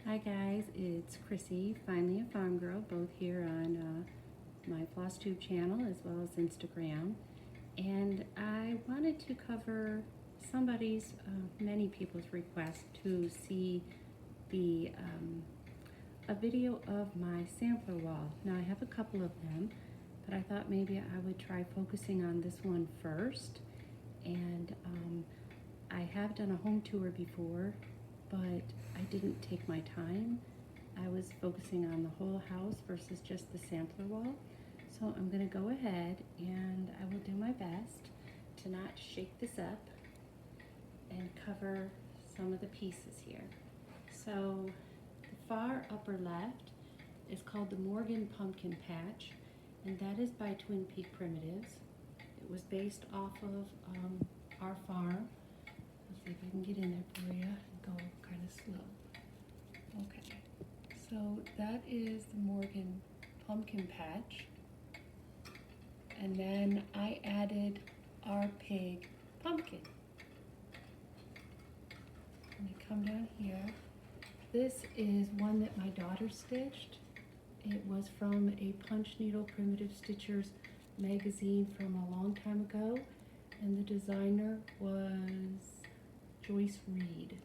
Hi guys, it's Chrissy, finally a farm girl, both here on my FlossTube channel as well as Instagram. And I wanted to cover many people's request to see a video of my sampler wall. Now I have a couple of them, but I thought maybe I would try focusing on this one first. And I have done a home tour before, but I didn't take my time. I was focusing on the whole house versus just the sampler wall. So I'm gonna go ahead and I will do my best to not shake this up and cover some of the pieces here. So the far upper left is called the Morgan Pumpkin Patch, and that is by Twin Peak Primitives. It was based off of our farm. Let's see if I can get in there for you and go kind of slow. Okay, so that is the Morgan Pumpkin Patch. And then I added our pig pumpkin. And I come down here. This is one that my daughter stitched. It was from a Punch Needle Primitive Stitchers magazine from a long time ago. And the designer was Joyce Reed.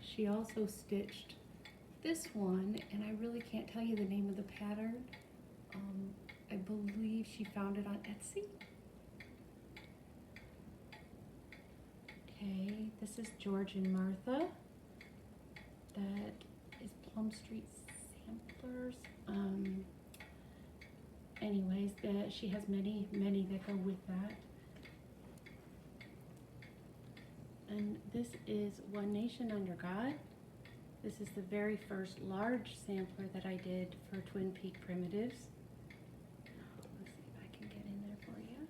She also stitched this one, and I really can't tell you the name of the pattern. I believe she found it on Etsy. Okay, this is George and Martha. That is Plum Street Samplers. Anyways, she has many that go with that. And this is One Nation Under God. This is the very first large sampler that I did for Twin Peak Primitives. Let's see if I can get in there for you.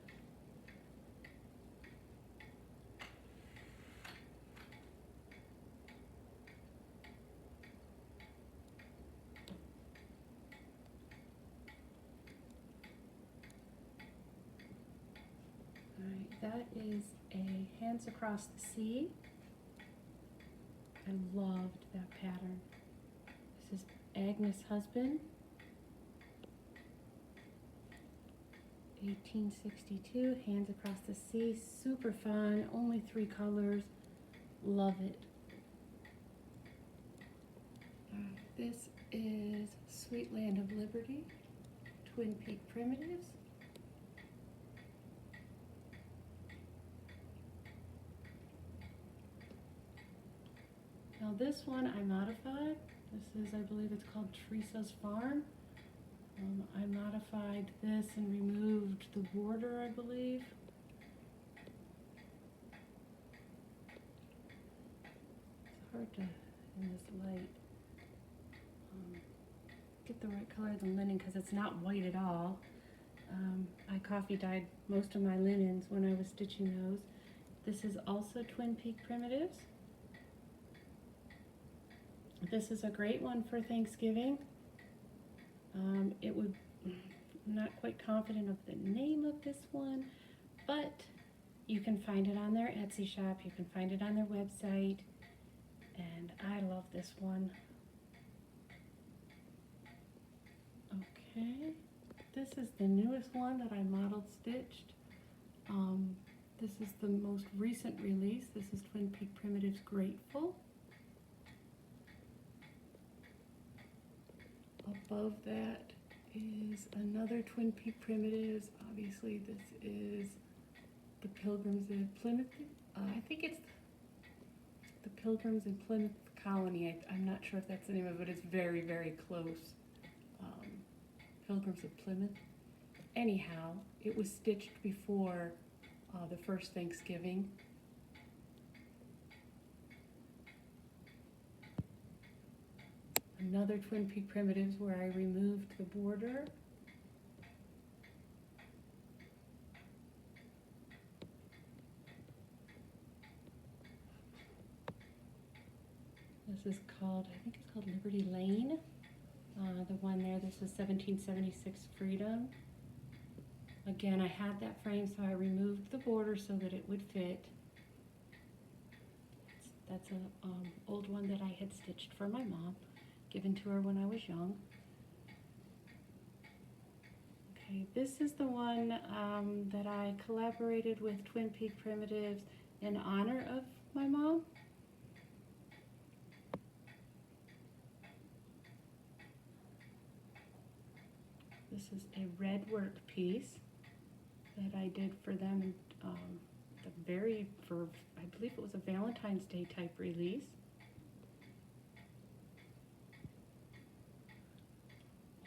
Alright, that is a Hands Across the Sea. I loved that pattern. This is Agnes Husband, 1862, Hands Across the Sea, super fun, only 3 colors, love it. This is Sweet Land of Liberty, Twin Peak Primitives. Now this one I modified. This is, I believe it's called Teresa's Farm. I modified this and removed the border, I believe. It's hard to, in this light, get the right color of the linen because it's not white at all. I coffee dyed most of my linens when I was stitching those. This is also Twin Peak Primitives. This is a great one for Thanksgiving. I'm not quite confident of the name of this one, but you can find it on their Etsy shop, you can find it on their website, and I love this one. Okay, this is the newest one that I modeled stitched. This is the most recent release. This is Twin Peak Primitives Grateful. Above that is another Twin Peak Primitives. Obviously this is the Pilgrims in Plymouth. I think it's the Pilgrims in Plymouth Colony. I'm not sure if that's the name of it. It's very close. Pilgrims of Plymouth. Anyhow, it was stitched before the first Thanksgiving. Another Twin Peak Primitives where I removed the border. This is called, I think it's called Liberty Lane. The one there, this is 1776 Freedom. Again, I had that frame, so I removed the border so that it would fit. That's a old one that I had stitched for my mom, given to her when I was young. Okay, this is the one that I collaborated with Twin Peak Primitives in honor of my mom. This is a red work piece that I did for them I believe it was a Valentine's Day type release.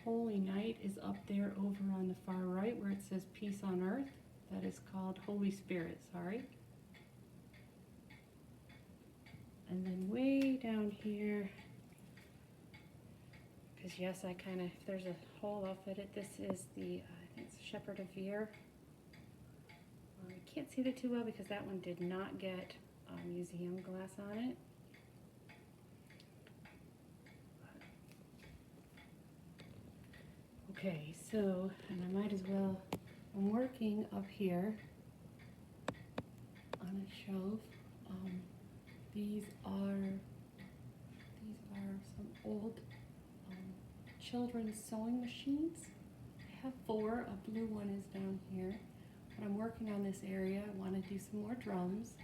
Holy Night is up there over on the far right where it says Peace on Earth. That is called Holy Spirit, sorry. And then way down here, because yes, I kind of, if there's a hole, I'll fit it. This is the, I think it's Shepherd of Fear. I can't see that too well because that one did not get museum glass on it. Okay, so, and I might as well, I'm working up here on a shelf. These are some old children's sewing machines. I have 4, a blue one is down here. But I'm working on this area. I want to do some more drums.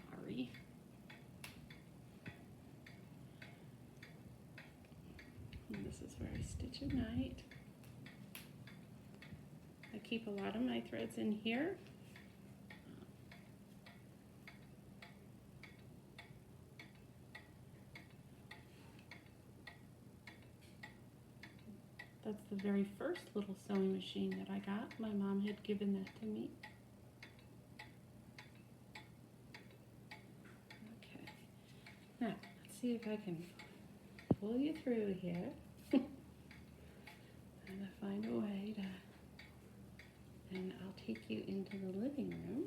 Sorry. And this is where I stitch at night. I keep a lot of my threads in here. That's the very first little sewing machine that I got. My mom had given that to me. Okay. Now, let's see if I can pull you through here. And I find a way to, and I'll take you into the living room.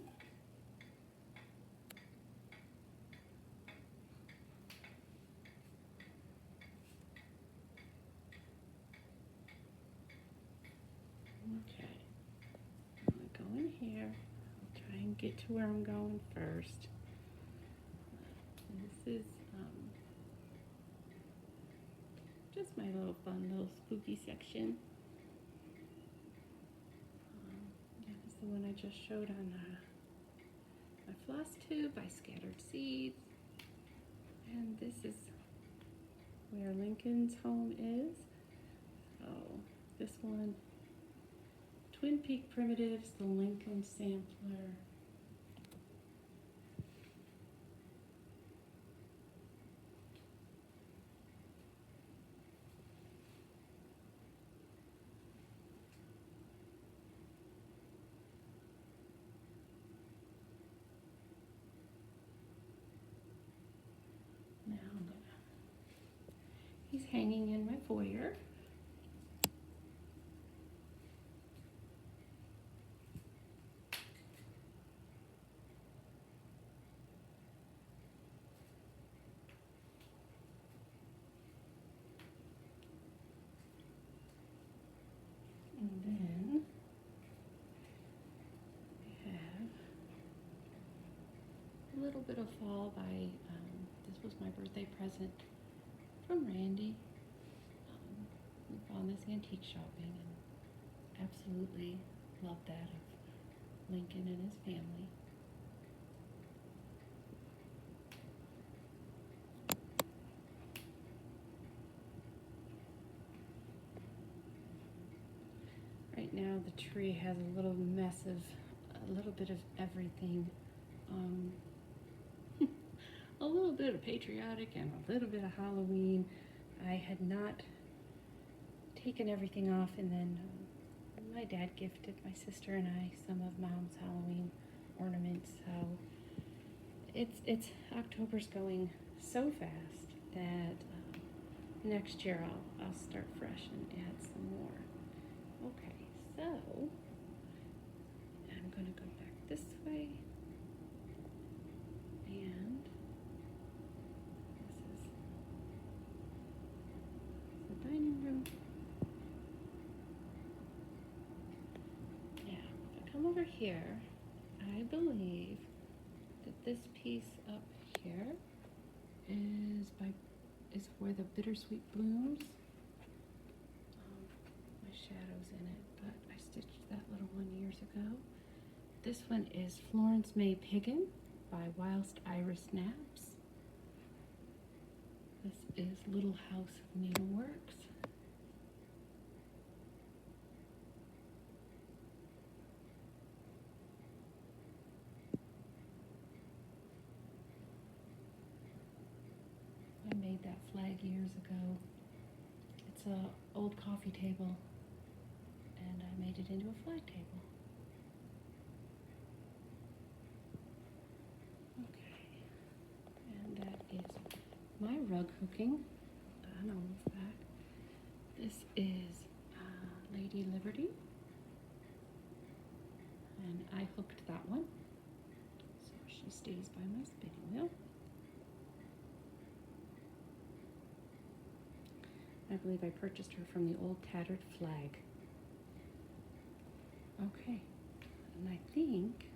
Okay, I'm gonna go in here. I'll try and get to where I'm going first. This is just my little fun little spooky section. That is the one I just showed on my floss tube. I scattered seeds. And this is where Lincoln's home is. So this one, Twin Peak Primitives, the Lincoln Sampler. Now he's hanging in my foyer. And then we have a little bit of fall by, this was my birthday present from Randy. We found this antique shopping and absolutely love that of Lincoln and his family. Right now the tree has a little mess of a little bit of everything. A little bit of patriotic and a little bit of Halloween. I had not taken everything off, and then my dad gifted my sister and I some of Mom's Halloween ornaments. So it's October's going so fast that next year I'll start fresh and add some more. Okay, so I'm gonna go back this way, and this is the over here, I believe that this piece up here is for the bittersweet blooms. My shadow's in it, but I stitched that little one years ago. This one is Florence May Piggin by Whilst Iris Naps. This is Little House of Needleworks. I made that flag years ago. It's an old coffee table, and I made it into a flag table. Okay, and that is my rug hooking. Done, almost back. This is Lady Liberty, and I hooked that one, so she stays by my spinning wheel. I believe I purchased her from the old tattered flag. Okay, and I think,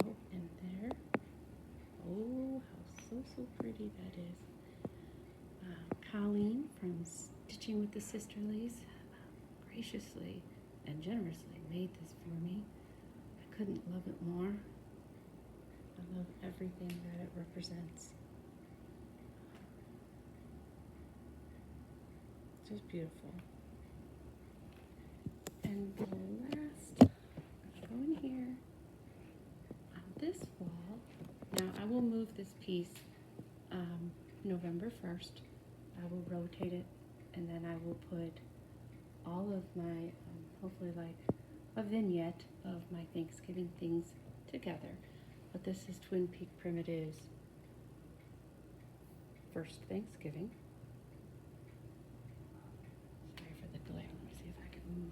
oh, and there, oh, how so pretty that is. Colleen from Stitching with the Sisterlies graciously and generously made this for me. I couldn't love it more. I love everything that it represents. Just beautiful. And the last, go in here on this wall. Now I will move this piece November 1st. I will rotate it, and then I will put all of my, hopefully like a vignette of my Thanksgiving things together. But this is Twin Peak Primitives First Thanksgiving. Let me see if I can move.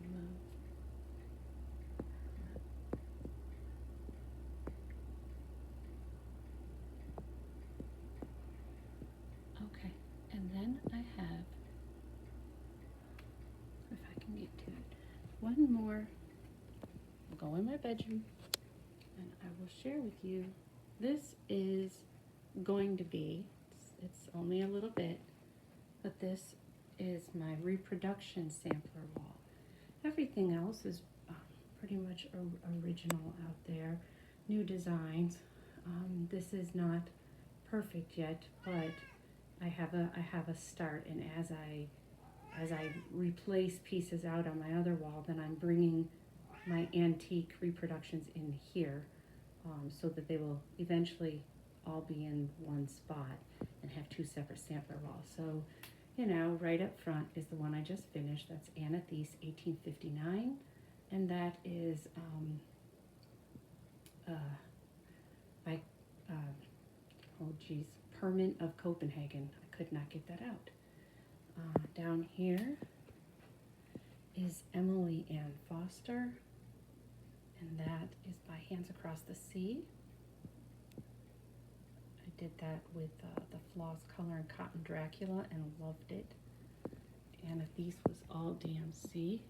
Okay, and then I have, if I can get to it, one more. I'll go in my bedroom and I will share with you. This is going to be, it's only a little bit, but this is my reproduction sampler wall. Everything else is pretty much original out there, new designs. This is not perfect yet, but I have a start, and as I replace pieces out on my other wall, then I'm bringing my antique reproductions in here, so that they will eventually all be in one spot and have two separate sampler walls. So, you know, right up front is the one I just finished. That's Anna Thies 1859, and that is by Perman of Copenhagen. I could not get that out. Down here is Emily Ann Foster, and that is by Hands Across the Sea. I did that with the floss color and Cotton Dracula and loved it. Anna Thies was all DMC.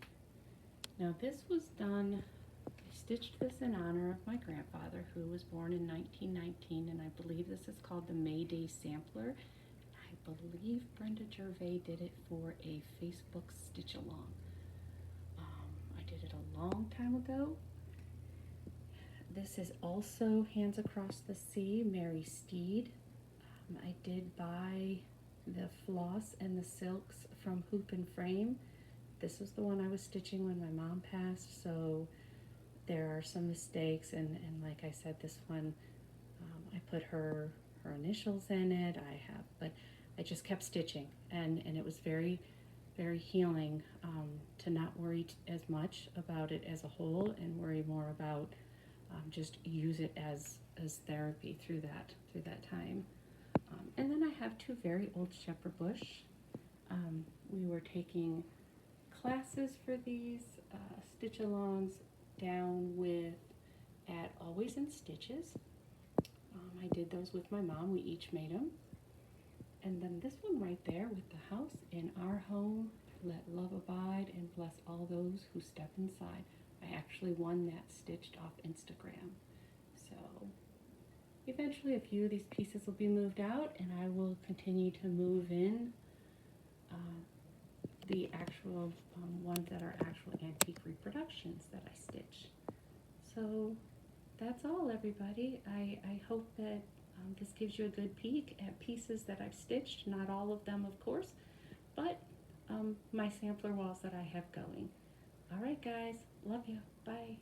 Now this was done, I stitched this in honor of my grandfather, who was born in 1919, and I believe this is called the May Day Sampler. I believe Brenda Gervais did it for a Facebook stitch along. I did it a long time ago. This is also Hands Across the Sea, Mary Steed. I did buy the floss and the silks from Hoop and Frame. This was the one I was stitching when my mom passed, so there are some mistakes, and like I said, this one, I put her initials in it. But I just kept stitching, and it was very, very healing to not worry as much about it as a whole and worry more about just use it as therapy through that time. And then I have two very old shepherd bush. We were taking classes for these stitch alongs down with at Always in Stitches. I did those with my mom. We each made them. And then this one right there with the house in our home let love abide and bless all those who step inside. I actually won that stitched off Instagram. So eventually a few of these pieces will be moved out, and I will continue to move in the actual ones that are actual antique reproductions that I stitch. So that's all, everybody. I hope that this gives you a good peek at pieces that I've stitched. Not all of them, of course, but my sampler walls that I have going. All right, guys. Love you. Bye.